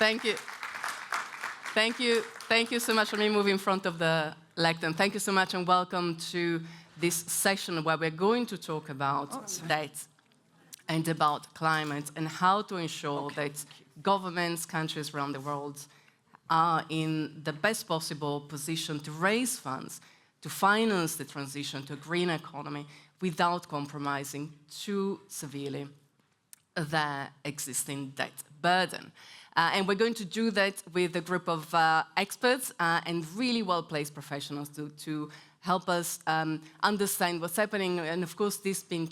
Thank you. Thank you. Thank you so much for me moving in front of the lectern. Thank you so much and welcome to this session where we're going to talk about debt and about climate and how to ensure that governments, countries around the world are in the best possible position to raise funds to finance the transition to a green economy without compromising too severely their existing debt burden. And we're going to do that with a group of experts and really well-placed professionals to help us understand what's happening. And of course, this being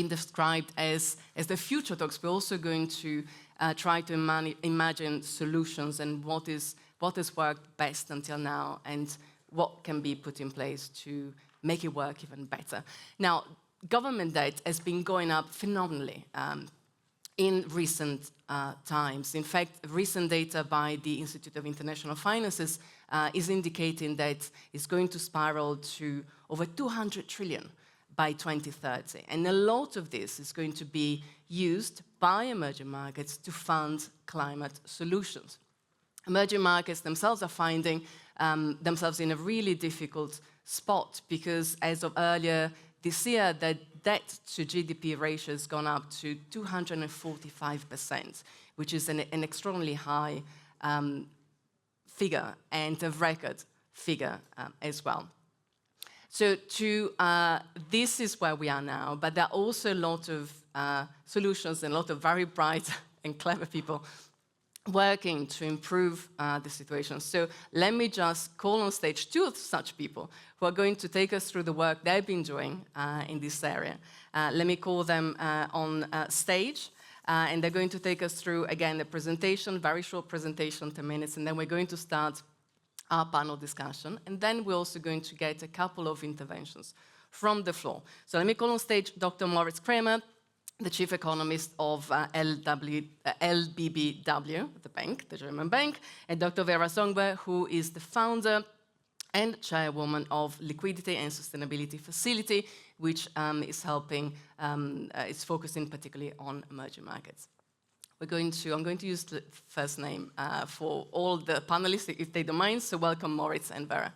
described as the future talks. We're also going to try to imagine solutions and what has worked best until now and what can be put in place to make it work even better. Now, government debt has been going up phenomenally in recent times. In fact, recent data by the Institute of International Finances is indicating that it's going to spiral to over 200 trillion by 2030. And a lot of this is going to be used by emerging markets to fund climate solutions. Emerging markets themselves are finding themselves in a really difficult spot because as of earlier this year, the debt to GDP ratio has gone up to 245%, which is an extraordinarily high figure and a record figure as well. So this is where we are now, but there are also a lot of solutions and a lot of very bright and clever people working to improve the situation. So let me just call on stage two of such people who are going to take us through the work they've been doing in this area. Let me call them on stage, and they're going to take us through, again, a presentation, very short presentation, 10 minutes, and then we're going to start our panel discussion, and then we're also going to get a couple of interventions from the floor. So let me call on stage Dr. Moritz Kraemer, the chief economist of LBBW, the bank, the German bank, and Dr. Vera Songwe, who is the founder and chairwoman of Liquidity and Sustainability Facility, which is helping, it's focusing particularly on emerging markets. I'm going to use the first name for all the panelists, if they don't mind, so welcome Moritz and Vera.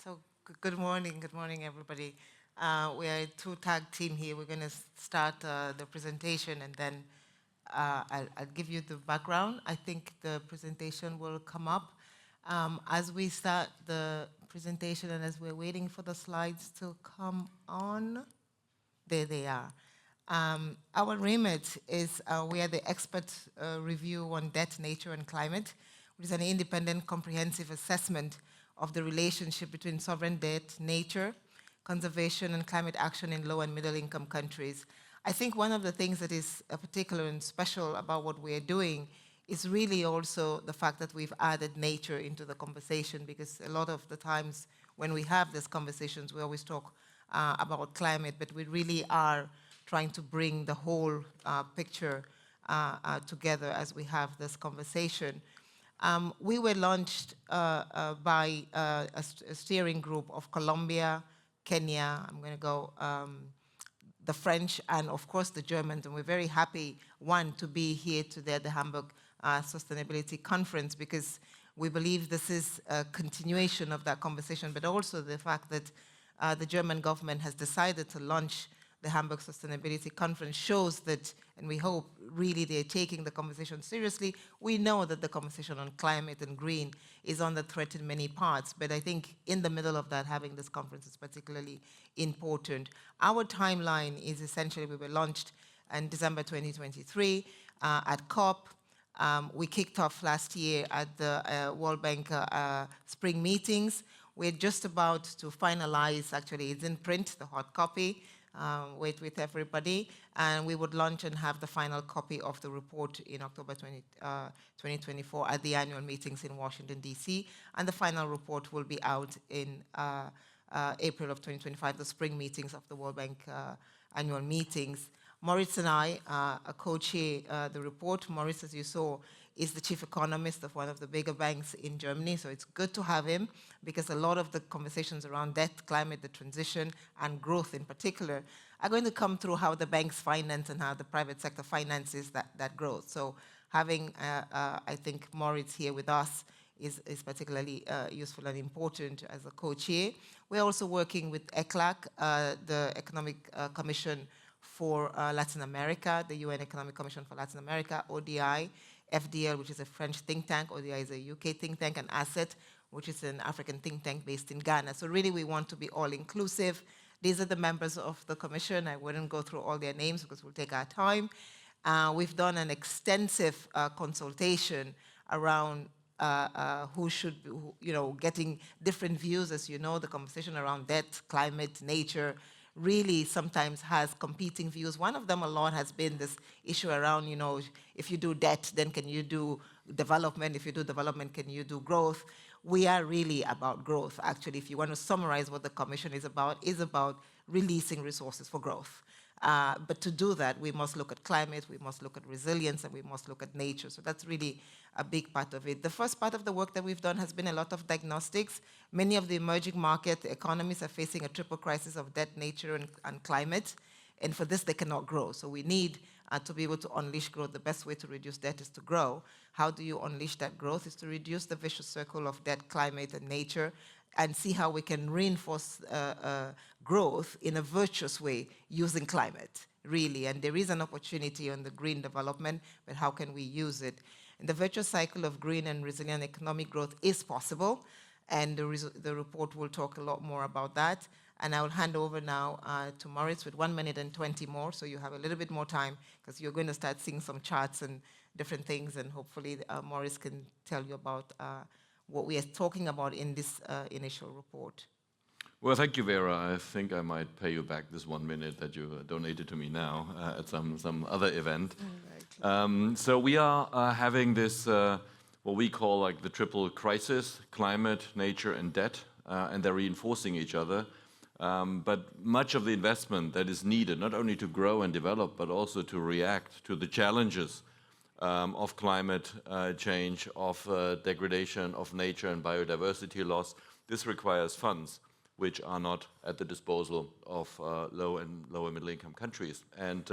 So good morning, everybody. We are a two-tag team here. We're going to start the presentation and then I'll give you the background. I think the presentation will come up. As we start the presentation and as we're waiting for the slides to come on, there they are. Our remit is we are the expert review on debt, nature, and climate, which is an independent, comprehensive assessment of the relationship between sovereign debt, nature, conservation, and climate action in low and middle income countries. I think one of the things that is particular and special about what we're doing is really also the fact that we've added nature into the conversation, because a lot of the times when we have these conversations, we always talk about climate, but we really are trying to bring the whole picture together as we have this conversation. We were launched by a steering group of Colombia, Kenya, I'm going to go, the French, and of course the Germans. And we're very happy, one, to be here today at the Hamburg Sustainability Conference, because we believe this is a continuation of that conversation, but also the fact that the German government has decided to launch the Hamburg Sustainability Conference shows that, and we hope really they're taking the conversation seriously. We know that the conversation on climate and green is under threat in many parts, but I think in the middle of that, having this conference is particularly important. Our timeline is essentially, we were launched in December 2023 at COP. We kicked off last year at the World Bank spring meetings. We're just about to finalize, actually it's in print, the hot copy, with everybody, and we would launch and have the final copy of the report in October 2024 at the annual meetings in Washington, D.C., and the final report will be out in April of 2025, the spring meetings of the World Bank annual meetings. Moritz and I co-chair the report. Moritz, as you saw, is the chief economist of one of the bigger banks in Germany, so it's good to have him because a lot of the conversations around debt, climate, the transition, and growth in particular are going to come through how the banks finance and how the private sector finances that growth. So having, I think, Moritz here with us is particularly useful and important as a co-chair. We're also working with ECLAC, the Economic Commission for Latin America, the UN Economic Commission for Latin America, ODI, FDL, which is a French think tank, ODI is a UK think tank, and ASSET, which is an African think tank based in Ghana. So really we want to be all inclusive. These are the members of the commission. I wouldn't go through all their names because we'll take our time. We've done an extensive consultation around who should be, getting different views. As you know, the conversation around debt, climate, nature, really sometimes has competing views. One of them a lot has been this issue around, if you do debt, then can you do development? If you do development, can you do growth? We are really about growth, actually. If you want to summarize what the Commission is about releasing resources for growth. But to do that, we must look at climate, we must look at resilience, and we must look at nature. So that's really a big part of it. The first part of the work that we've done has been a lot of diagnostics. Many of the emerging market economies are facing a triple crisis of debt, nature, and climate. And for this, they cannot grow. So we need to be able to unleash growth. The best way to reduce debt is to grow. How do you unleash that growth? Is to reduce the vicious circle of debt, climate, and nature, and see how we can reinforce growth in a virtuous way using climate, really. And there is an opportunity on the green development, but how can we use it? And the virtuous cycle of green and resilient economic growth is possible, and the report will talk a lot more about that. And I will hand over now to Moritz with 1 minute and 20 more, so you have a little bit more time, because you're going to start seeing some charts and different things, and hopefully Moritz can tell you about what we are talking about in this initial report. Well, thank you, Vera. I think I might pay you back this 1 minute that you donated to me now at some other event. So we are having this, what we call like the triple crisis: climate, nature, and debt, and they're reinforcing each other. But much of the investment that is needed, not only to grow and develop, but also to react to the challenges of climate change, of degradation of nature and biodiversity loss, this requires funds which are not at the disposal of low and lower middle income countries. And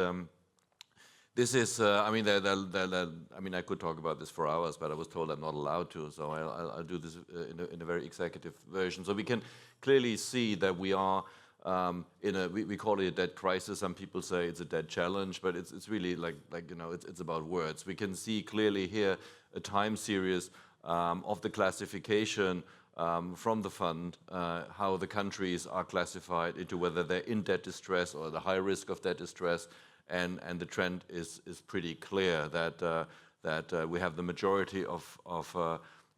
this is, I mean, I could talk about this for hours, but I was told I'm not allowed to, so I'll do this in a very executive version. So we can clearly see that we are we call it a debt crisis. Some people say it's a debt challenge, but it's really it's about words. We can see clearly here a time series of the classification from the fund, how the countries are classified into whether they're in debt distress or the high risk of debt distress, and the trend is pretty clear that we have the majority of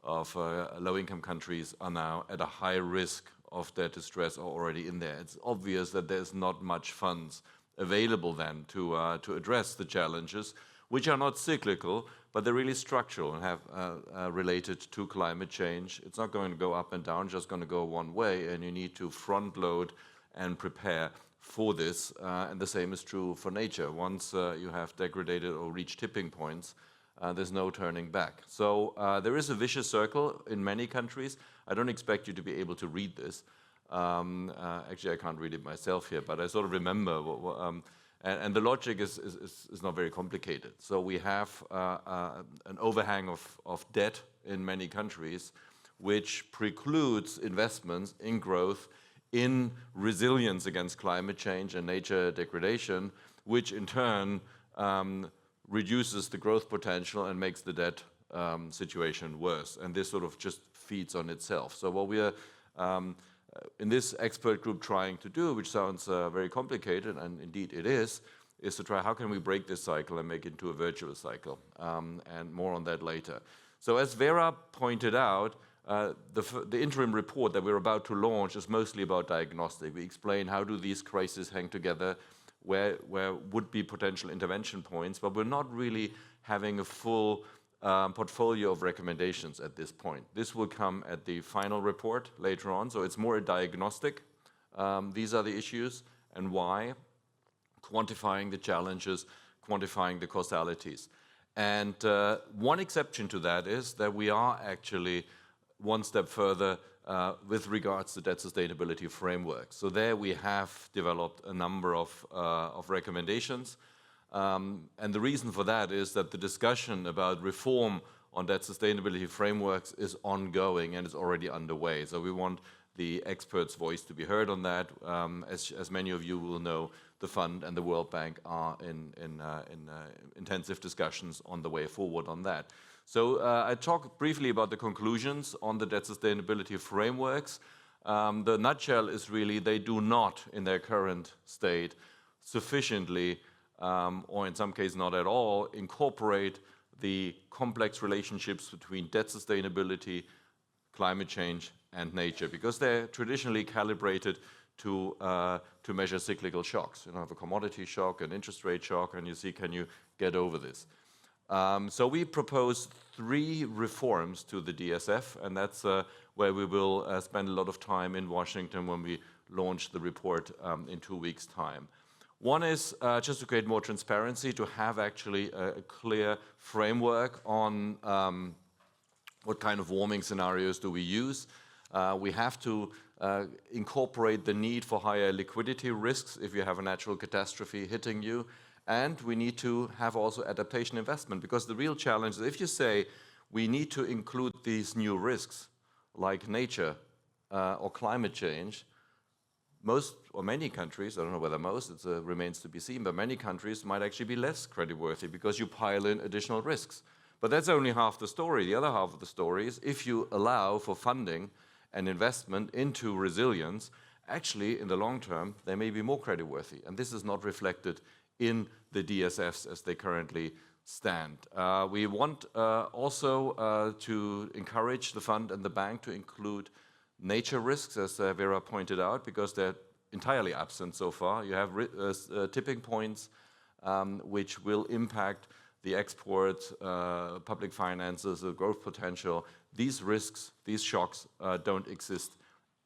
low-income countries are now at a high risk of debt distress or already in there. It's obvious that there's not much funds available then to address the challenges, which are not cyclical, but they're really structural and have related to climate change. It's not going to go up and down, just going to go one way, and you need to front load and prepare for this. And the same is true for nature. Once you have degraded or reached tipping points, there's no turning back. So there is a vicious circle in many countries. I don't expect you to be able to read this. Actually, I can't read it myself here, but I sort of remember and the logic is not very complicated. So we have an overhang of debt in many countries, which precludes investments in growth, in resilience against climate change and nature degradation, which in turn reduces the growth potential and makes the debt situation worse. And this sort of just feeds on itself. So what we are in this expert group trying to do, which sounds very complicated, and indeed it is to try how can we break this cycle and make it into a virtuous cycle, and more on that later. So as Vera pointed out, the interim report that we're about to launch is mostly about diagnostic. We explain how do these crises hang together, where would be potential intervention points, but we're not really having a full portfolio of recommendations at this point. This will come at the final report later on, so it's more a diagnostic. These are the issues and why. quantifying the challenges, quantifying the causalities. And one exception to that is that we are actually one step further with regards to debt sustainability framework. So there we have developed a number of recommendations. And the reason for that is that the discussion about reform on debt sustainability frameworks is ongoing and is already underway. So we want the experts' voice to be heard on that. As many of you will know, the Fund and the World Bank are in intensive discussions on the way forward on that. So I talk briefly about the conclusions on the debt sustainability frameworks. The nutshell is really they do not, in their current state, sufficiently, or in some cases not at all, incorporate the complex relationships between debt sustainability, climate change, and nature, because they're traditionally calibrated to measure cyclical shocks. You know, have a commodity shock, an interest rate shock, and you see, can you get over this? So we propose 3 reforms to the DSF, and that's where we will spend a lot of time in Washington when we launch the report in 2 weeks' time. One is just to create more transparency, to have actually a clear framework on what kind of warming scenarios do we use. We have to incorporate the need for higher liquidity risks if you have a natural catastrophe hitting you. And we need to have also adaptation investment, because the real challenge is if you say we need to include these new risks like nature or climate change, most or many countries, I don't know whether most, it remains to be seen, but many countries might actually be less creditworthy because you pile in additional risks. But that's only half the story. The other half of the story is if you allow for funding and investment into resilience, actually in the long term, they may be more creditworthy. And this is not reflected in the DSFs as they currently stand. We want also to encourage the fund and the bank to include nature risks, as Vera pointed out, because they're entirely absent so far. You have tipping points which will impact the export, public finances, the growth potential. These risks, these shocks don't exist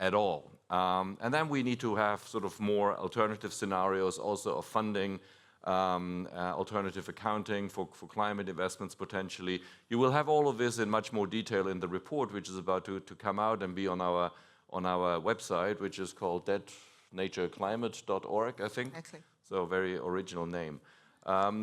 at all. And then we need to have sort of more alternative scenarios also of funding, alternative accounting for climate investments potentially. You will have all of this in much more detail in the report, which is about to come out and be on our website, which is called debtnatureclimate.org, I think. Exactly. So a very original name.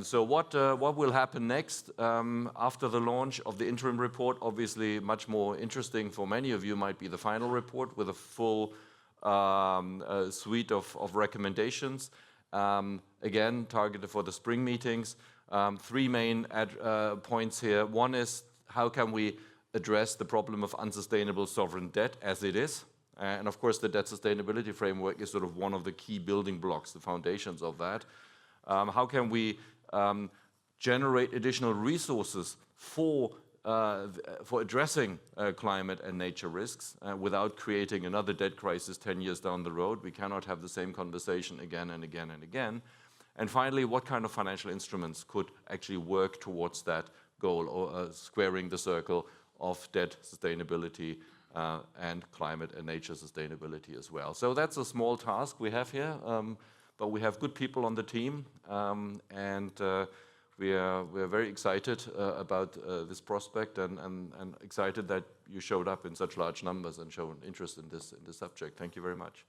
So what will happen next after the launch of the interim report? Obviously, much more interesting for many of you might be the final report with a full suite of recommendations. Again, targeted for the spring meetings. 3 main points here. One is how can we address the problem of unsustainable sovereign debt as it is? And of course, the debt sustainability framework is sort of one of the key building blocks, the foundations of that. How can we generate additional resources for addressing climate and nature risks without creating another debt crisis 10 years down the road? We cannot have the same conversation again and again and again. And finally, what kind of financial instruments could actually work towards that goal, or squaring the circle of debt sustainability and climate and nature sustainability as well. So that's a small task we have here. But we have good people on the team, and we are very excited about this prospect, and excited that you showed up in such large numbers and shown interest in this subject. Thank you very much.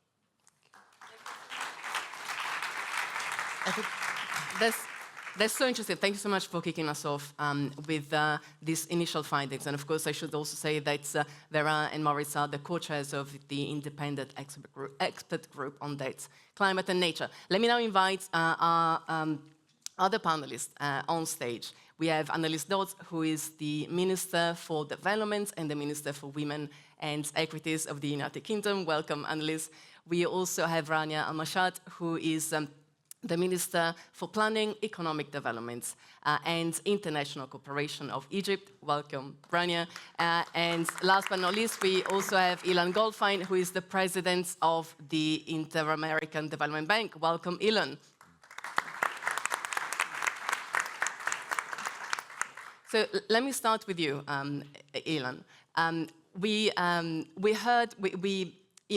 I think That's so interesting. Thank you so much for kicking us off with these initial findings. And of course, I should also say that Vera and Moritz are the co-chairs of the independent expert group on debt, climate and nature. Let me now invite our other panelists on stage. We have Anneliese Dodds, who is the Minister for Development and the Minister for Women and Equities of the United Kingdom. Welcome, Anneliese. We also have Rania al-Mashat, who is the Minister for Planning, Economic Development and International Cooperation of Egypt. Welcome, Rania. And last but not least, we also have Ilan Goldfajn, who is the President of the Inter-American Development Bank. Welcome, Ilan. So let me start with you, Ilan. We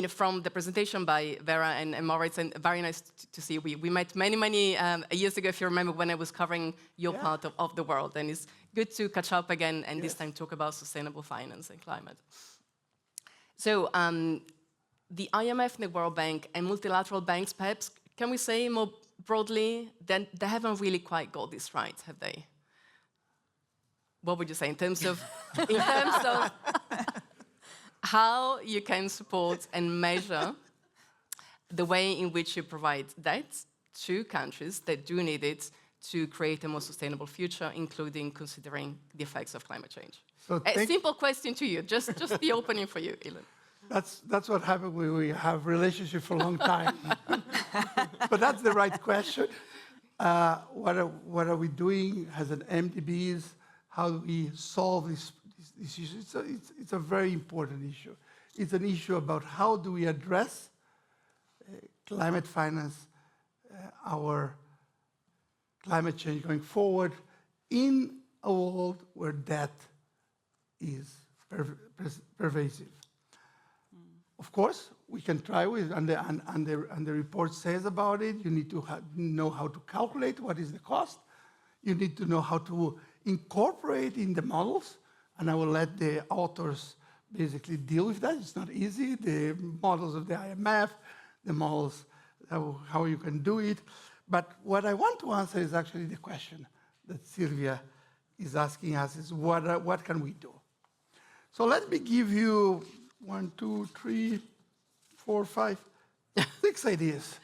from the presentation by Vera and Moritz, and very nice to see. We met many years ago, if you remember, when I was covering your part of the world. And it's good to catch up again and this time talk about sustainable finance and climate. So the IMF and the World Bank and multilateral banks, perhaps, can we say more broadly, that they haven't really quite got this right, have they? What would you say in terms of how you can support and measure the way in which you provide debt to countries that do need it to create a more sustainable future, including considering the effects of climate change? So a simple question to you, just the opening for you, Ilan. That's what happens when we have relationship for a long time. But that's the right question. What are we doing as an MDBs? How do we solve this issue? It's a very important issue. It's an issue about how do we address climate finance, our climate change going forward in a world where debt is pervasive. Of course, we can try with, and the report says about it, you need to know how to calculate what is the cost. You need to know how to incorporate in the models, and I will let the authors basically deal with that. It's not easy. The models of the IMF, the models, how you can do it. But what I want to answer is actually the question that Silvia is asking us is what can we do? So let me give you 1, 2, 3, 4, 5, 6 ideas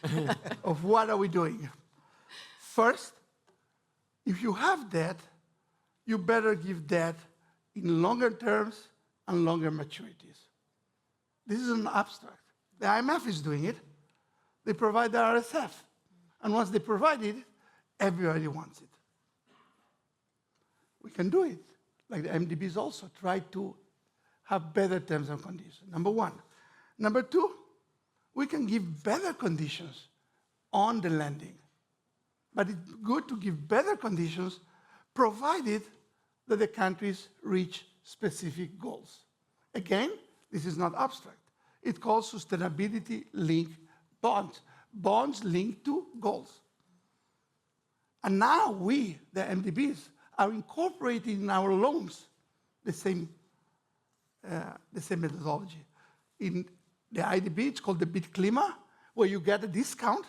of what are we doing. First, if you have debt, you better give debt in longer terms and longer maturities. This is an abstract. The IMF is doing it. They provide the RSF. And once they provide it, everybody wants it. We can do it. Like the MDBs also try to have better terms and conditions, number one. Number two, we can give better conditions on the lending. But it's good to give better conditions provided that the countries reach specific goals. Again, this is not abstract. It's called sustainability-linked bonds. Bonds linked to goals. And now we, the MDBs, are incorporating in our loans the same methodology. In the IDB, it's called the BID Klima, where you get a discount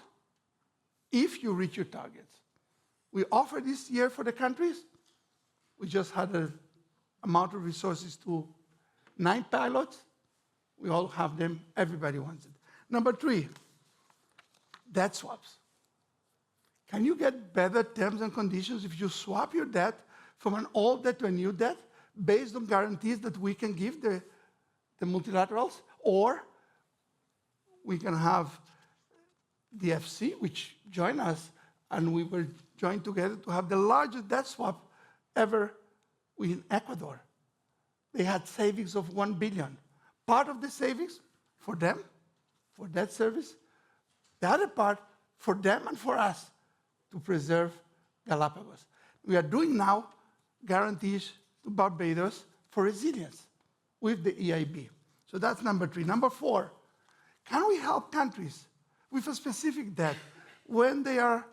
if you reach your targets. We offer this year for the countries. We just had an amount of resources to 9 pilots. We all have them. Everybody wants it. Number 3, debt swaps. Can you get better terms and conditions if you swap your debt from an old debt to a new debt based on guarantees that we can give the multilaterals? Or we can have the FC, which joined us, and we were joined together to have the largest debt swap ever in Ecuador. They had savings of 1 billion. Part of the savings for them, for debt service, the other part for them and for us to preserve Galapagos. We are doing now guarantees to Barbados for resilience with the EIB. So that's number 3. Number 4, can we help countries with a specific debt when they are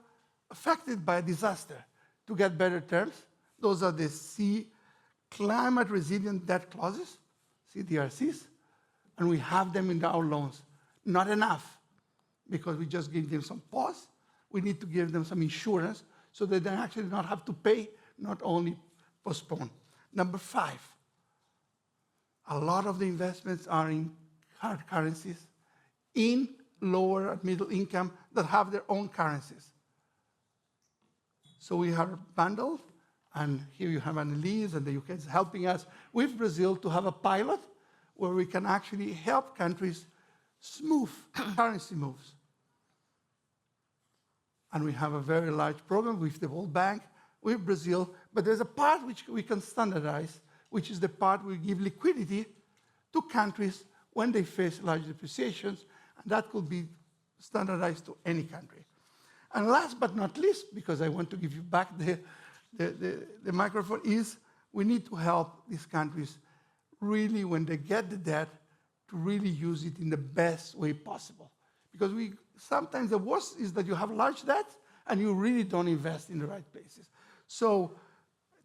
affected by a disaster to get better terms? Those are the climate resilient debt clauses, CDRCs, and we have them in our loans. Not enough, because we just give them some pause. We need to give them some insurance so that they actually not have to pay, not only postpone. Number 5, a lot of the investments are in hard currencies, in lower and middle income that have their own currencies. So we have bundled, and here you have Anneliese, and the UK is helping us with Brazil to have a pilot where we can actually help countries smooth currency moves. And we have a very large program with the World Bank, with Brazil, but there's a part which we can standardize, which is the part we give liquidity to countries when they face large depreciations, and that could be standardized to any country. And last but not least, because I want to give you back the microphone, is we need to help these countries really, when they get the debt, to really use it in the best way possible. Because sometimes the worst is that you have large debt and you really don't invest in the right places. So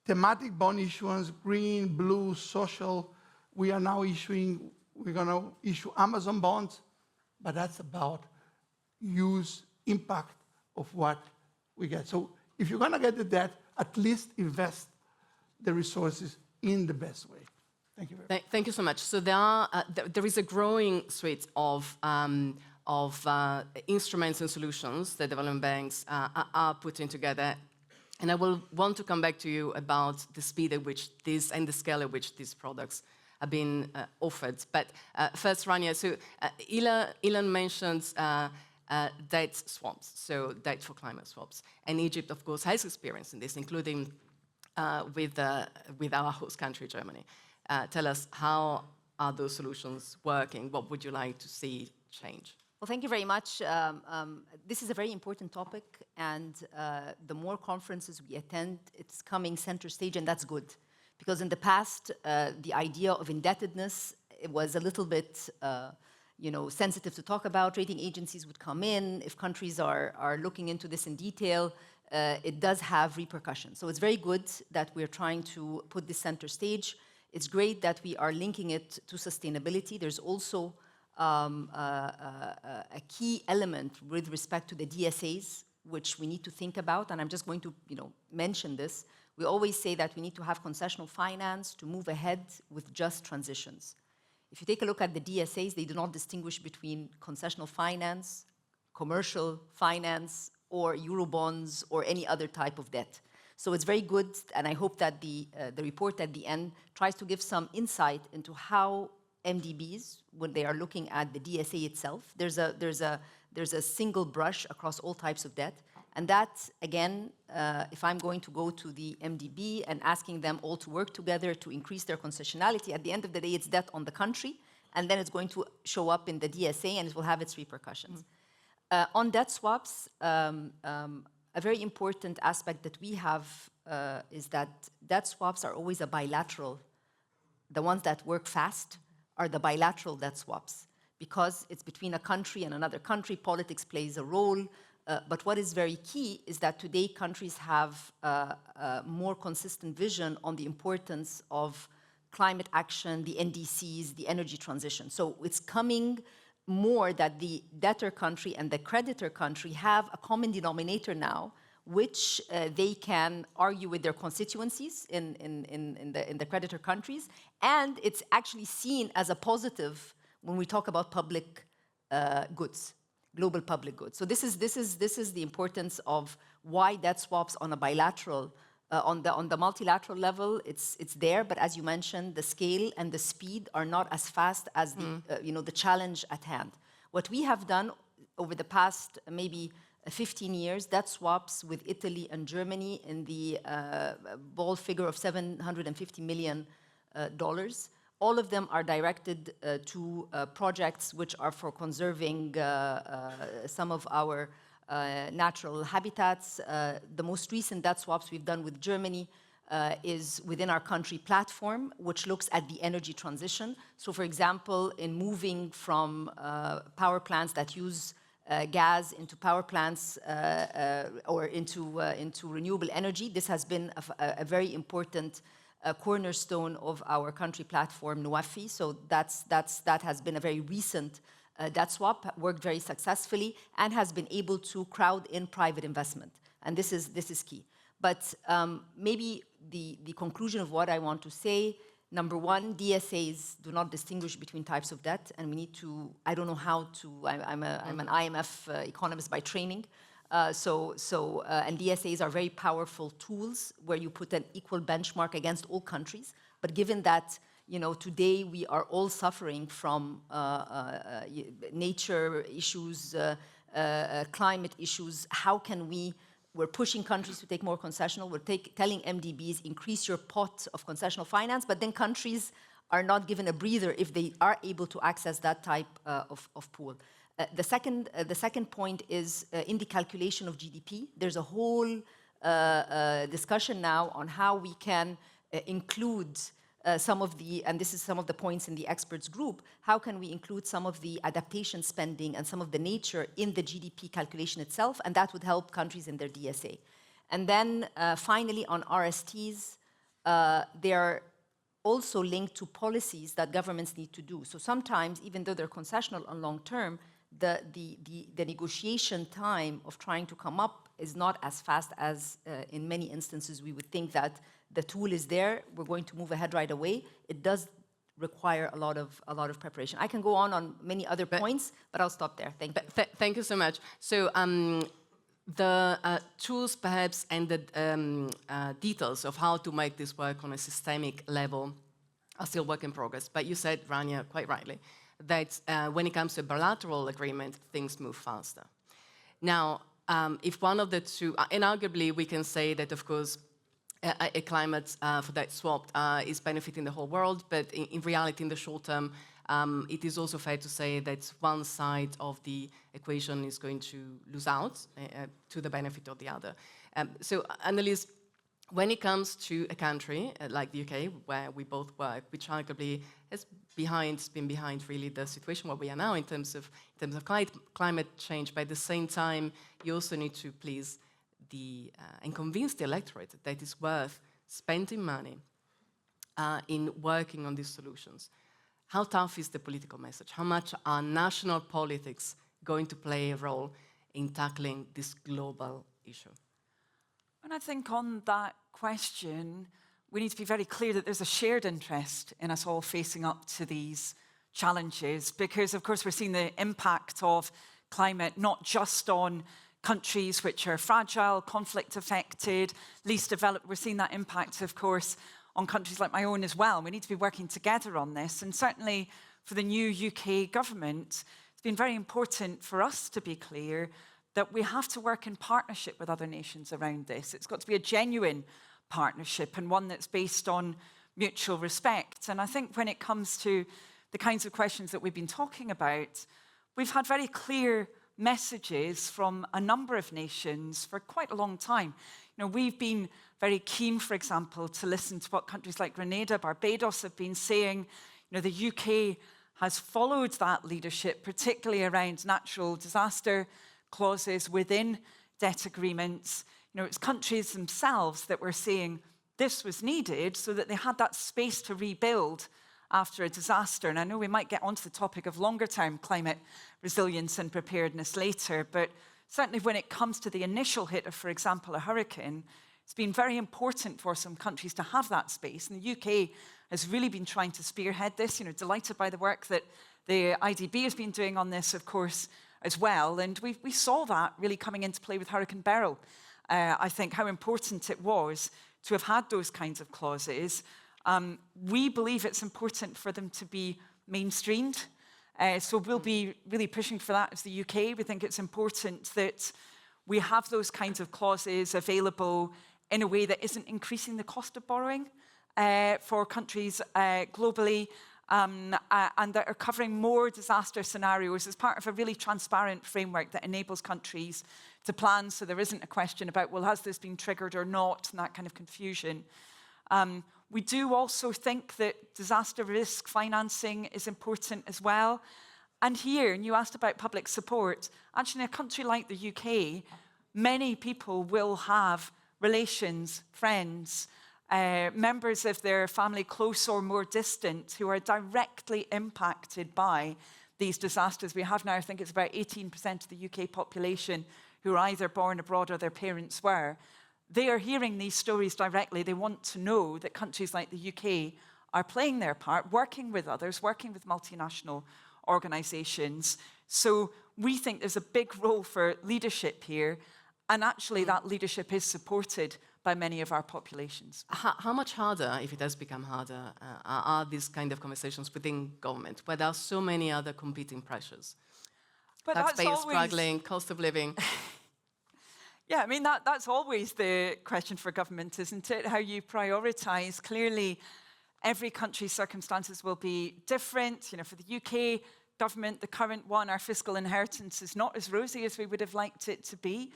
thematic bond issuance, green, blue, social, we're going to issue Amazon bonds, but that's about use, impact of what we get. So if you're going to get the debt, at least invest the resources in the best way. Thank you very much. Thank you so much. So there is a growing suite of instruments and solutions that development banks are putting together. And I will want to come back to you about the speed at which and the scale at which these products are being offered. But first, Rania, so Ilan mentioned debt swaps, so debt for climate swaps. And Egypt, of course, has experience in this, including with our host country, Germany. Tell us, how are those solutions working? What would you like to see change? Well, thank you very much. This is a very important topic, and the more conferences we attend, it's coming center stage, and that's good. Because in the past, the idea of indebtedness, it was a little bit sensitive to talk about. Rating agencies would come in. If countries are looking into this in detail, it does have repercussions. So it's very good that we're trying to put this center stage. It's great that we are linking it to sustainability. There's also a key element with respect to the DSAs, which we need to think about, and I'm just going to mention this. We always say that we need to have concessional finance to move ahead with just transitions. If you take a look at the DSAs, they do not distinguish between concessional finance, commercial finance, or Eurobonds, or any other type of debt. So it's very good, and I hope that the report at the end tries to give some insight into how MDBs, when they are looking at the DSA itself, there's a single brush across all types of debt. And that, again, if I'm going to go to the MDB and asking them all to work together to increase their concessionality, at the end of the day, it's debt on the country, and then it's going to show up in the DSA, and it will have its repercussions. On debt swaps, a very important aspect that we have is that debt swaps are always a bilateral. The ones that work fast are the bilateral debt swaps, because it's between a country and another country. Politics plays a role. But what is very key is that today countries have a more consistent vision on the importance of climate action, the NDCs, the energy transition. So it's coming more that the debtor country and the creditor country have a common denominator now, which they can argue with their constituencies in the creditor countries. And it's actually seen as a positive when we talk about public goods. Global public goods. So this is the importance of why debt swaps on a bilateral, on the multilateral level. It's there, but as you mentioned, the scale and the speed are not as fast as the challenge at hand. What we have done over the past maybe 15 years, debt swaps with Italy and Germany in the bold figure of $750 million. All of them are directed to projects which are for conserving some of our natural habitats. The most recent debt swaps we've done with Germany is within our country platform, which looks at the energy transition. So, for example, in moving from power plants that use gas into power plants or into renewable energy, this has been a very important cornerstone of our country platform, NUAFI. So that has been a very recent debt swap, worked very successfully, and has been able to crowd in private investment. And this is key. But maybe the conclusion of what I want to say, number one, DSAs do not distinguish between types of debt, and we need to, I don't know how to, I'm an IMF economist by training, and DSAs are very powerful tools where you put an equal benchmark against all countries. But given that, today we are all suffering from nature issues, climate issues, how can we're pushing countries to take more concessional, we're telling MDBs, increase your pot of concessional finance, but then countries are not given a breather if they are able to access that type of pool. The second point is in the calculation of GDP. There's a whole discussion now on how we can include some of the, and this is some of the points in the experts group, how can we include some of the adaptation spending and some of the nature in the GDP calculation itself, and that would help countries in their DSA. And then finally on RSTs, they are also linked to policies that governments need to do. So sometimes, even though they're concessional on long term, the negotiation time of trying to come up is not as fast as in many instances we would think that the tool is there, we're going to move ahead right away. It does require a lot of preparation. I can go on many other points, but I'll stop there. Thank you. Thank you so much. So the tools perhaps and the details of how to make this work on a systemic level are still work in progress. But you said, Rania, quite rightly, that when it comes to a bilateral agreement, things move faster. Now, if one of the two, and arguably we can say that, of course, a climate for that swap is benefiting the whole world, but in reality, in the short term, it is also fair to say that one side of the equation is going to lose out to the benefit of the other. So, Anneliese, when it comes to a country like the UK, where we both work, which arguably has been behind really the situation where we are now in terms of climate change, but at the same time, you also need to please and convince the electorate that it's worth spending money in working on these solutions. How tough is the political message? How much are national politics going to play a role in tackling this global issue? And I think on that question, we need to be very clear that there's a shared interest in us all facing up to these challenges, because of course we're seeing the impact of climate not just on countries which are fragile, conflict affected, least developed. We're seeing that impact, of course, on countries like my own as well. We need to be working together on this. And certainly for the new UK government, it's been very important for us to be clear that we have to work in partnership with other nations around this. It's got to be a genuine partnership and one that's based on mutual respect. And I think when it comes to the kinds of questions that we've been talking about, we've had very clear messages from a number of nations for quite a long time. You know, we've been very keen, for example, to listen to what countries like Grenada, Barbados have been saying. You know, the UK has followed that leadership, particularly around natural disaster clauses within debt agreements. You know, it's countries themselves that were saying this was needed so that they had that space to rebuild after a disaster. And I know we might get onto the topic of longer-term climate resilience and preparedness later, but certainly when it comes to the initial hit of, for example, a hurricane, it's been very important for some countries to have that space. And the UK has really been trying to spearhead this, you know, delighted by the work that the IDB has been doing on this, of course, as well. And we saw that really coming into play with Hurricane Beryl. I think how important it was to have had those kinds of clauses. We believe it's important for them to be mainstreamed. So we'll be really pushing for that as the UK. We think it's important that we have those kinds of clauses available in a way that isn't increasing the cost of borrowing for countries globally, and that are covering more disaster scenarios as part of a really transparent framework that enables countries to plan so there isn't a question about, well, has this been triggered or not, and that kind of confusion. We do also think that disaster risk financing is important as well. And here, and you asked about public support, actually in a country like the UK, many people will have relations, friends, members of their family, close or more distant, who are directly impacted by these disasters. We have now, I think it's about 18% of the UK population who are either born abroad or their parents were. They are hearing these stories directly. They want to know that countries like the UK are playing their part, working with others, working with multinational organizations. So we think there's a big role for leadership here, and actually that leadership is supported by many of our populations. How much harder, if it has become harder, are these kind of conversations within government, where there are so many other competing pressures? But taxpayers struggling, cost of living. Yeah, I mean, that's always the question for government, isn't it? How you prioritise. Clearly, every country's circumstances will be different. You know, for the UK government, the current one, our fiscal inheritance is not as rosy as we would have liked it to be.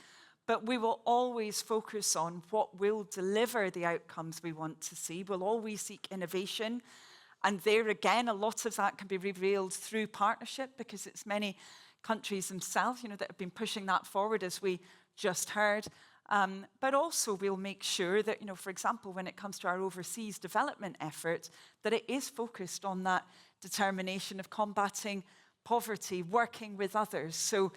but we will always focus on what will deliver the outcomes we want to see. We'll always seek innovation. And there again, a lot of that can be revealed through partnership, because it's many countries themselves, that have been pushing that forward, as we just heard. But also we'll make sure that, for example, when it comes to our overseas development effort, that it is focused on that determination of combating poverty, working with others. So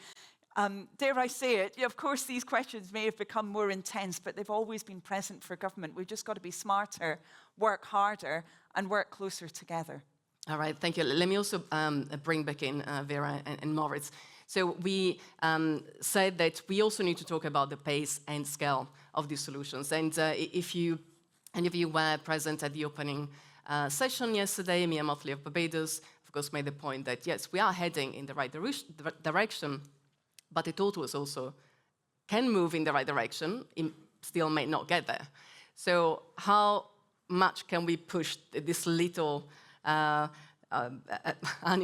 dare I say it, of course these questions may have become more intense, but they've always been present for government. We've just got to be smarter, work harder, and work closer together. All right, thank you. Let me also bring back in Vera and Moritz. So we said that we also need to talk about the pace and scale of these solutions. And if any of you were present at the opening session yesterday, Mia Motley of Barbados, of course, made the point that, yes, we are heading in the right direction, but it also can move in the right direction, it still may not get there. So how much can we push this little animal,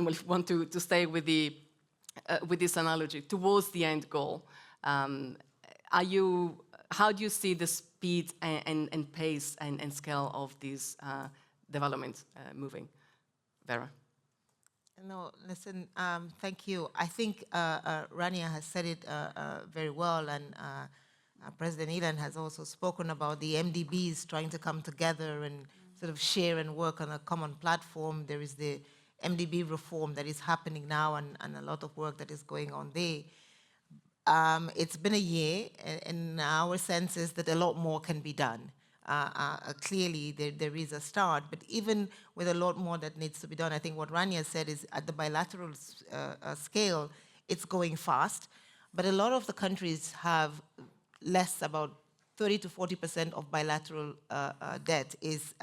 if you want to stay with this analogy, towards the end goal? How do you see the speed and pace and scale of these developments moving? Vera? No, listen, thank you. I think Rania has said it very well, and President Ilan has also spoken about the MDBs trying to come together and sort of share and work on a common platform. There is the MDB reform that is happening now, and a lot of work that is going on there. It's been a year, and our sense is that a lot more can be done. Clearly, there is a start, but even with a lot more that needs to be done, I think what Rania said is at the bilateral scale, it's going fast, but a lot of the countries have less, about 30 to 40% of bilateral debt is,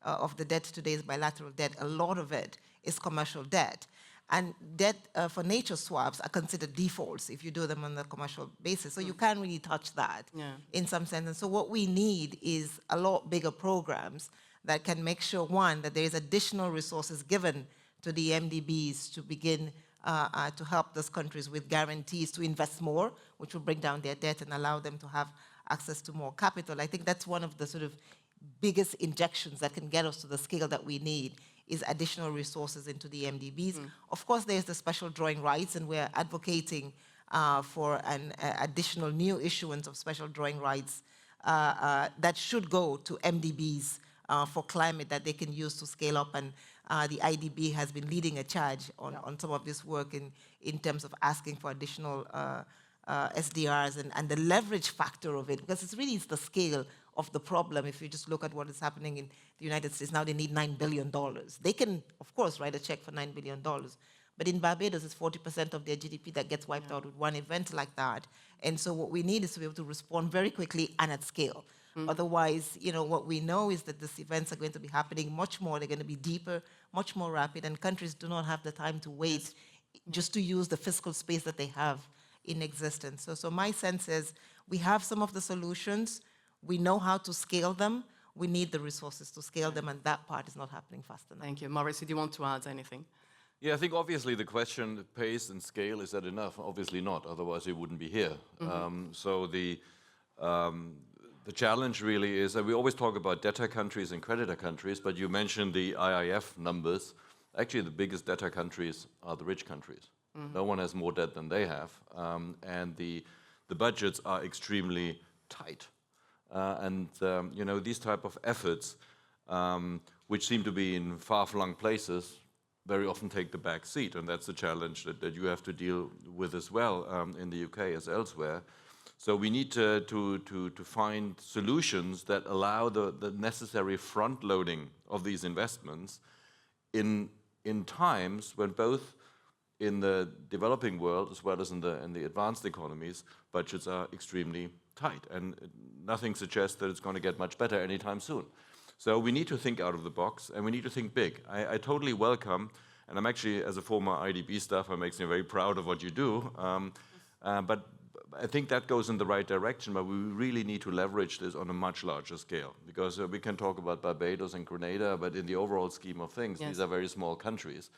of the debt today is bilateral debt. A lot of it is commercial debt. And debt for nature swaps are considered defaults if you do them on a commercial basis. So you can't really touch that in some sense. And so what we need is a lot bigger programs that can make sure, one, that there is additional resources given to the MDBs to begin to help those countries with guarantees to invest more, which will bring down their debt and allow them to have access to more capital. I think that's one of the sort of biggest injections that can get us to the scale that we need, is additional resources into the MDBs. Of course, there's the special drawing rights, and we're advocating for an additional new issuance of special drawing rights that should go to MDBs for climate that they can use to scale up. And the IDB has been leading a charge on some of this work in terms of asking for additional SDRs and the leverage factor of it, because it's the scale of the problem. If you just look at what is happening in the United States now, they need $9 billion. They can, of course, write a check for $9 billion, but in Barbados, it's 40% of their GDP that gets wiped out with one event like that. And so what we need is to be able to respond very quickly and at scale. Otherwise, what we know is that these events are going to be happening much more. They're going to be deeper, much more rapid, and countries do not have the time to wait just to use the fiscal space that they have in existence. So my sense is we have some of the solutions. We know how to scale them. We need the resources to scale them, and that part is not happening fast enough. Thank you. Moritz, do you want to add anything? Yeah, I think obviously the question, pace and scale, is that enough? Obviously not, otherwise we wouldn't be here. So the challenge really is that we always talk about debtor countries and creditor countries, but you mentioned the IIF numbers. Actually, the biggest debtor countries are the rich countries. No one has more debt than they have, and the budgets are extremely tight. These type of efforts, which seem to be in far-flung places, very often take the back seat, and that's the challenge that you have to deal with as well in the UK as elsewhere. So we need to find solutions that allow the necessary front-loading of these investments in times when both in the developing world as well as in the advanced economies, budgets are extremely tight, and nothing suggests that it's going to get much better anytime soon. So we need to think out of the box, and we need to think big. I totally welcome, and I'm actually, as a former IDB staffer, makes me very proud of what you do, but I think that goes in the right direction, but we really need to leverage this on a much larger scale, because we can talk about Barbados and Grenada, but in the overall scheme of things, these are very small countries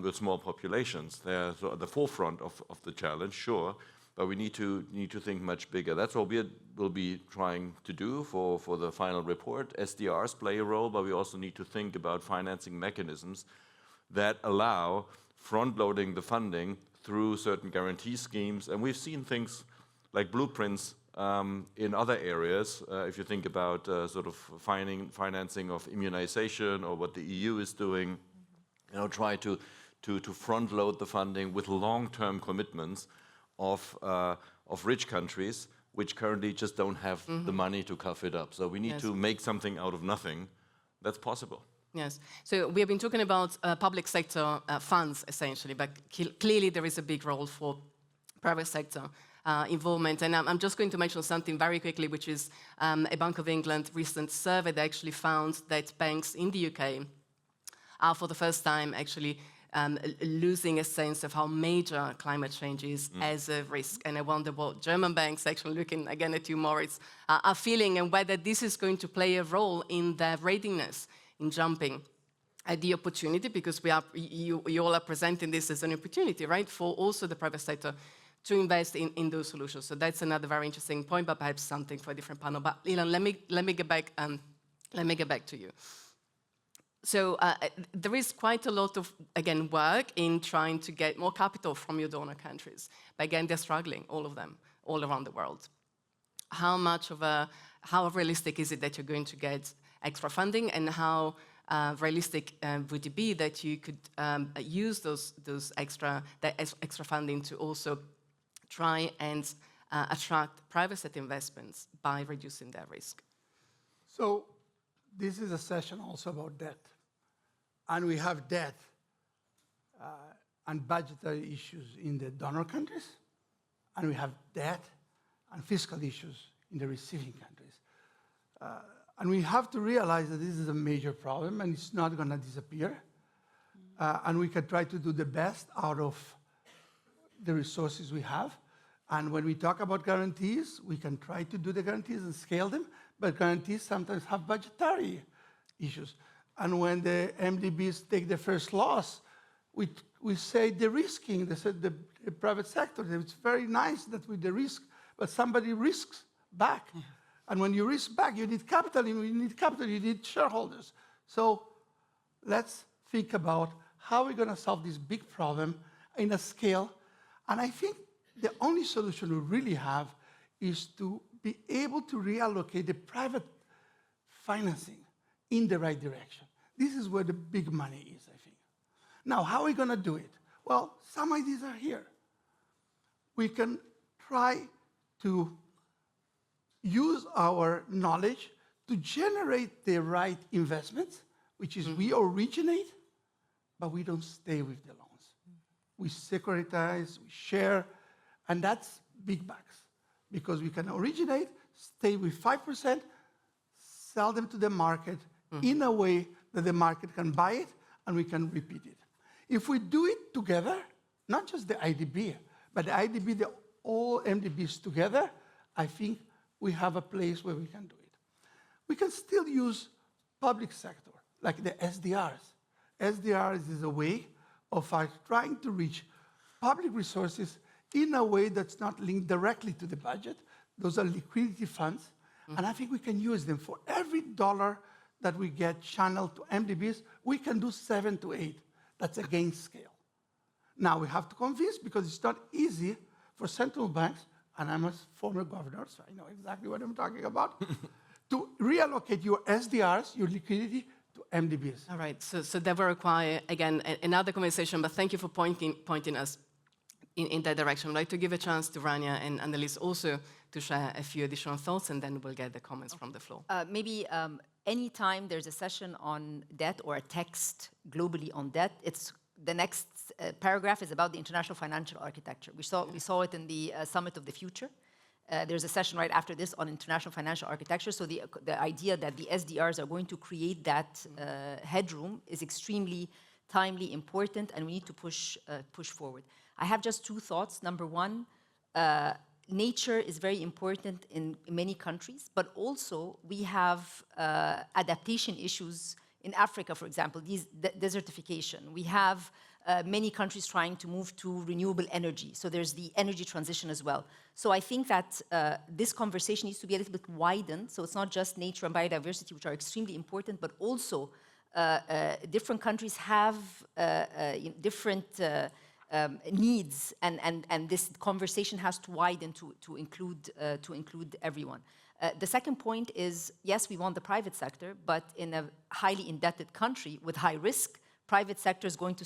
with small populations. They're at the forefront of the challenge, sure, but we need to think much bigger. That's what we'll be trying to do for the final report. SDRs play a role, but we also need to think about financing mechanisms that allow front-loading the funding through certain guarantee schemes. And we've seen things like blueprints in other areas. If you think about sort of financing of immunization or what the EU is doing, try to front-load the funding with long-term commitments of rich countries, which currently just don't have the money to cough it up. So we need to make something out of nothing. That's possible. Yes. So we have been talking about public sector funds, essentially, but clearly there is a big role for private sector involvement. And I'm just going to mention something very quickly, which is a Bank of England recent survey that actually found that banks in the UK are for the first time actually losing a sense of how major climate change is as a risk. And I wonder what German banks, actually looking again at you, Moritz, are feeling, and whether this is going to play a role in their readiness in jumping at the opportunity, because you all are presenting this as an opportunity, right, for also the private sector to invest in those solutions. So that's another very interesting point, but perhaps something for a different panel. But Ilan, let me get back to you. So there is quite a lot of, again, work in trying to get more capital from your donor countries. But again, they're struggling, all of them, all around the world. How realistic is it that you're going to get extra funding, and how realistic would it be that you could use that extra funding to also try and attract private sector investments by reducing their risk? So this is a session also about debt. And we have debt and budgetary issues in the donor countries, and we have debt and fiscal issues in the receiving countries. And we have to realize that this is a major problem, and it's not going to disappear. And we can try to do the best out of the resources we have. And when we talk about guarantees, we can try to do the guarantees and scale them, but guarantees sometimes have budgetary issues. And when the MDBs take the first loss, we say de-risking, the private sector. It's very nice that we de-risk, but somebody risks back. Yeah. And when you risk back, you need capital, and when you need capital, you need shareholders. So let's think about how we're going to solve this big problem in a scale. And I think the only solution we really have is to be able to reallocate the private financing in the right direction. This is where the big money is, I think. Now, how are we going to do it? Well, some ideas are here. We can try to use our knowledge to generate the right investments, which is we originate, but we don't stay with the loans. We securitize, we share, and that's big bucks, because we can originate, stay with 5%, sell them to the market in a way that the market can buy it and we can repeat it. If we do it together, not just the IDB, but the IDB, all MDBs together, I think we have a place where we can do it. We can still use public sector, like the SDRs. SDRs is a way of trying to reach public resources in a way that's not linked directly to the budget. Those are liquidity funds, and I think we can use them. For every dollar that we get channeled to MDBs, we can do 7 to 8. That's a gain scale. Now we have to convince, because it's not easy for central banks, and I'm a former governor, so I know exactly what I'm talking about, to reallocate your SDRs, your liquidity, to MDBs. All right, so that will require, again, another conversation, but thank you for pointing us in that direction. I'd like to give a chance to Rania and Anneliese also to share a few additional thoughts, and then we'll get the comments from the floor. Maybe anytime there's a session on debt or a text globally on debt, it's the next paragraph is about the international financial architecture. We saw it in the Summit of the Future. There's a session right after this on international financial architecture. So the idea that the SDRs are going to create that headroom is extremely timely, important, and we need to push forward. I have just 2 thoughts. Number one, nature is very important in many countries, but also we have adaptation issues in Africa, for example, desertification. We have many countries trying to move to renewable energy. So there's the energy transition as well. So I think that this conversation needs to be a little bit widened. So it's not just nature and biodiversity, which are extremely important, but also different countries have different needs, and this conversation has to widen to include everyone. The second point is, yes, we want the private sector, but in a highly indebted country with high risk, private sector is going to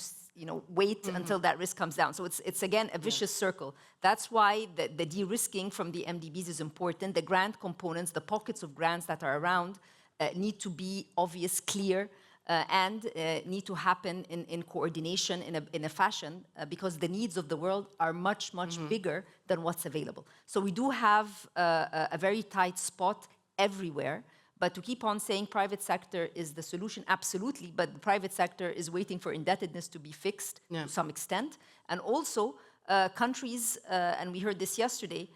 wait until that risk comes down. So it's again a vicious circle. That's why the de-risking from the MDBs is important. The grant components, the pockets of grants that are around need to be obvious, clear, and need to happen in coordination, in a fashion, because the needs of the world are much, much bigger than what's available. So we do have a very tight spot everywhere, but to keep on saying private sector is the solution, absolutely, but the private sector is waiting for indebtedness to be fixed to some extent. And also, countries, and we heard this yesterday,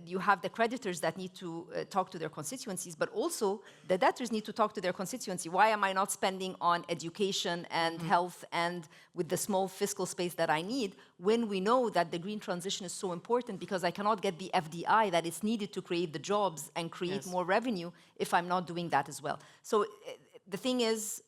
you have the creditors that need to talk to their constituencies, but also the debtors need to talk to their constituency. Why am I not spending on education and health and with the small fiscal space that I need, when we know that the green transition is so important, because I cannot get the FDI that is needed to create the jobs and create more revenue if I'm not doing that as well. So the thing is,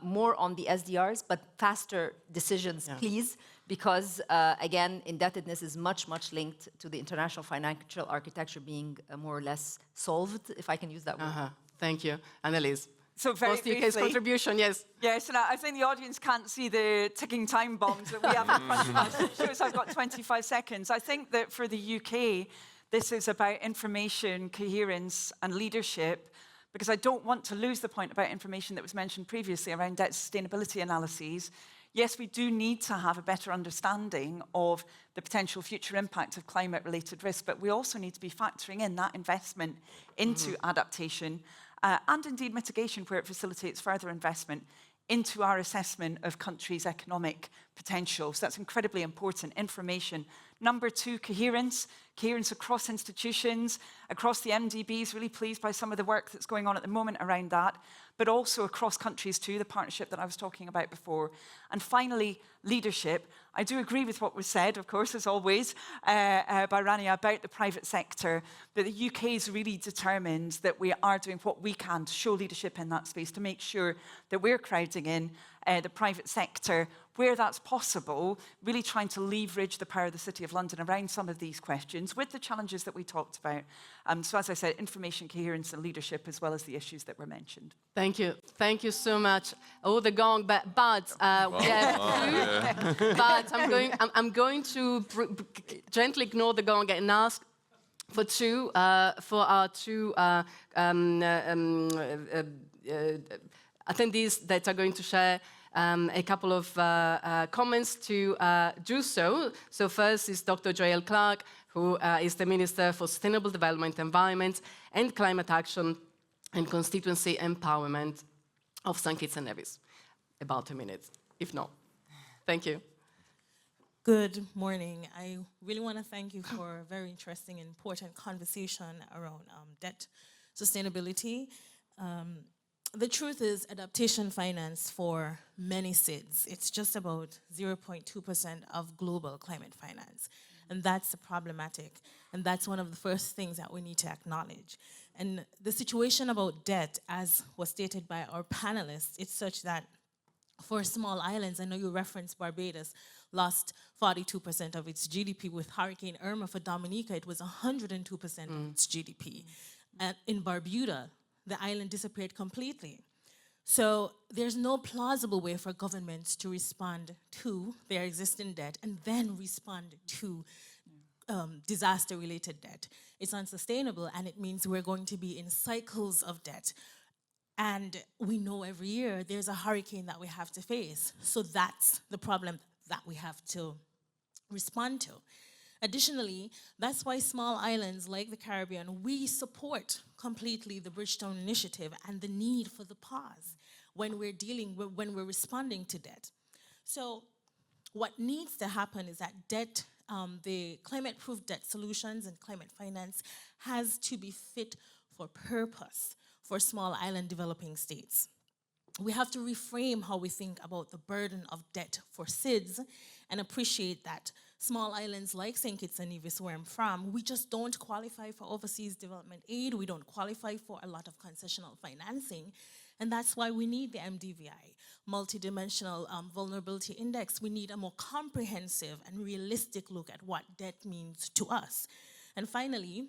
more on the SDRs, but faster decisions, please, because, again, indebtedness is much, much linked to the international financial architecture being more or less solved, if I can use that word. Thank you. Anneliese. So very What's the UK's briefly, contribution? Yes. Yes, and I think the audience can't see the ticking time bombs that we have in front of us. It shows I've got 25 seconds. I think that for the UK, this is about information, coherence, and leadership, because I don't want to lose the point about information that was mentioned previously around debt sustainability analyses. Yes, we do need to have a better understanding of the potential future impact of climate-related risk, but we also need to be factoring in that investment into adaptation and indeed mitigation where it facilitates further investment into our assessment of countries' economic potential. So that's incredibly important information. Number two, coherence. Coherence across institutions, across the MDBs, really pleased by some of the work that's going on at the moment around that, but also across countries too, the partnership that I was talking about before. And finally, leadership. I do agree with what was said, of course, as always, by Rania about the private sector, but the UK is really determined that we are doing what we can to show leadership in that space, to make sure that we're crowding in the private sector where that's possible, really trying to leverage the power of the City of London around some of these questions with the challenges that we talked about. So as I said, information, coherence and leadership, as well as the issues that were mentioned. Thank you. Thank you so much. Oh, the gong, but I'm going to gently ignore the gong and ask for our two attendees that are going to share a couple of comments to do so. So first is Dr. Joelle Clark, who is the Minister for Sustainable Development, Environment and Climate Action and Constituency Empowerment of St. Kitts and Nevis. About 2 minutes, if not. Thank you. Good morning. I really want to thank you for a very interesting and important conversation around debt sustainability. The truth is, adaptation finance for many SIDS, it's just about 0.2% of global climate finance. And that's problematic. And that's one of the first things that we need to acknowledge. And the situation about debt, as was stated by our panelists, it's such that for small islands, I know you referenced Barbados, lost 42% of its GDP. With Hurricane Irma for Dominica, it was 102% of its GDP. And in Barbuda, the island disappeared completely. So there's no plausible way for governments to respond to their existing debt and then respond to disaster-related debt. It's unsustainable, and it means we're going to be in cycles of debt. And we know every year there's a hurricane that we have to face. So that's the problem that we have to respond to. Additionally, that's why small islands like the Caribbean, we support completely the Bridgetown Initiative and the need for the pause when we're responding to debt. So what needs to happen is that debt, the climate-proof debt solutions and climate finance has to be fit for purpose for small island developing states. We have to reframe how we think about the burden of debt for SIDS and appreciate that small islands like St. Kitts and Nevis, where I'm from, we just don't qualify for overseas development aid. We don't qualify for a lot of concessional financing. And that's why we need the MDVI, Multidimensional Vulnerability Index. We need a more comprehensive and realistic look at what debt means to us. And finally,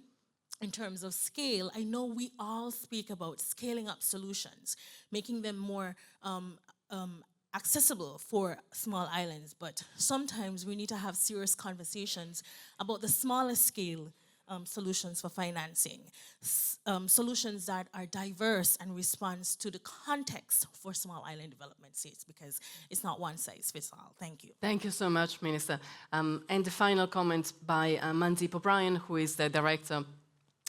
in terms of scale, I know we all speak about scaling up solutions, making them more accessible for small islands, but sometimes we need to have serious conversations about the smaller scale solutions for financing, solutions that are diverse and responds to the context for small island development states, because it's not one size fits all. Thank you. Thank you so much, Minister. And the final comment by Mandeep O'Brien, who is the Director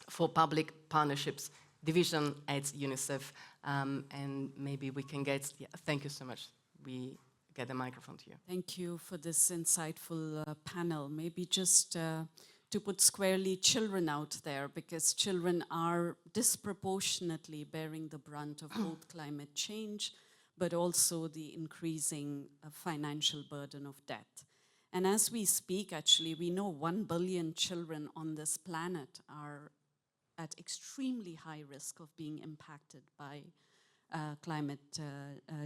for Public Partnerships Division at UNICEF. And maybe we can get, thank you so much. We get the microphone to you. Thank you for this insightful panel. Maybe just to put squarely children out there, because children are disproportionately bearing the brunt of both climate change, but also the increasing financial burden of debt. And as we speak, actually, we know 1 billion children on this planet are at extremely high risk of being impacted by climate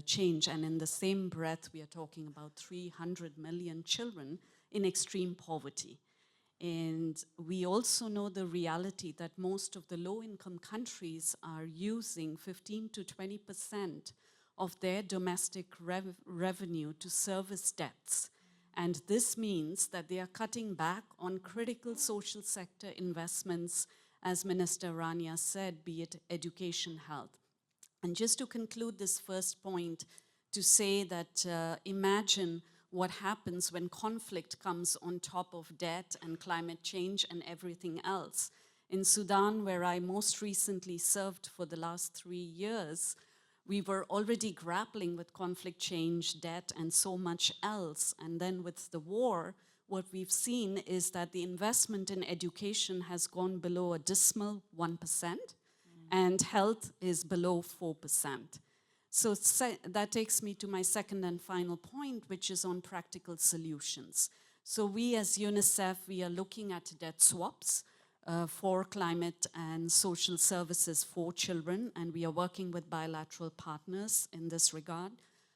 change. And in the same breath, we are talking about 300 million children in extreme poverty. And we also know the reality that most of the low-income countries are using 15 to 20% of their domestic revenue to service debts. And this means that they are cutting back on critical social sector investments, as Minister Rania said, be it education, health. And just to conclude this first point, to say that imagine what happens when conflict comes on top of debt and climate change and everything else. In Sudan, where I most recently served for the last 3 years, we were already grappling with conflict change, debt, and so much else. And then with the war, what we've seen is that the investment in education has gone below a dismal 1%, and health is below 4%. So that takes me to my second and final point, which is on practical solutions. So we as UNICEF, we are looking at debt swaps for climate and social services for children, and we are working with bilateral partners in this regard.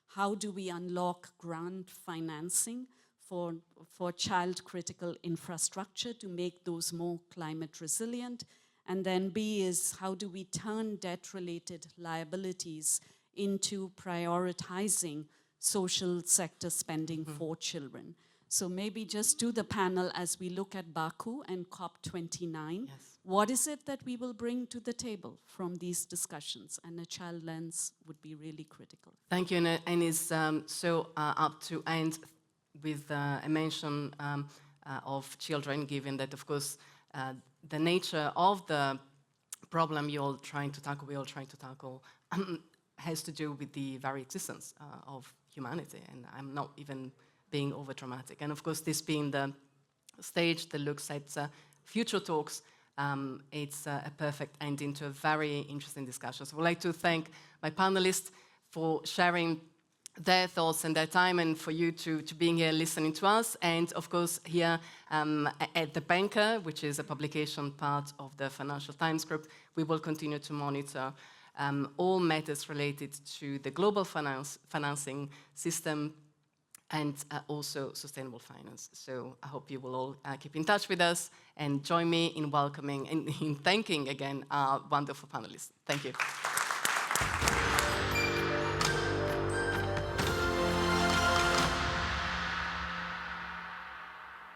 How do we unlock grant financing for child critical infrastructure to make those more climate resilient? And then B is, how do we turn debt-related liabilities into prioritizing social sector spending for children? So maybe just to the panel, as we look at Baku and COP29, what is it that we will bring to the table from these discussions? And a child lens would be really critical. Thank you, and it's so up to end with a mention of children, given that, of course, the nature of the problem we all trying to tackle, has to do with the very existence of humanity, and I'm not even being over dramatic. And of course, this being the stage that looks at future talks, it's a perfect ending to a very interesting discussion. So I would like to thank my panelists for sharing their thoughts and their time, and for you to being here listening to us. And of course, here at The Banker, which is a publication part of the Financial Times Group, we will continue to monitor all matters related to the global financing system and also sustainable finance. So I hope you will all keep in touch with us and join me in welcoming and in thanking again our wonderful panelists. Thank you.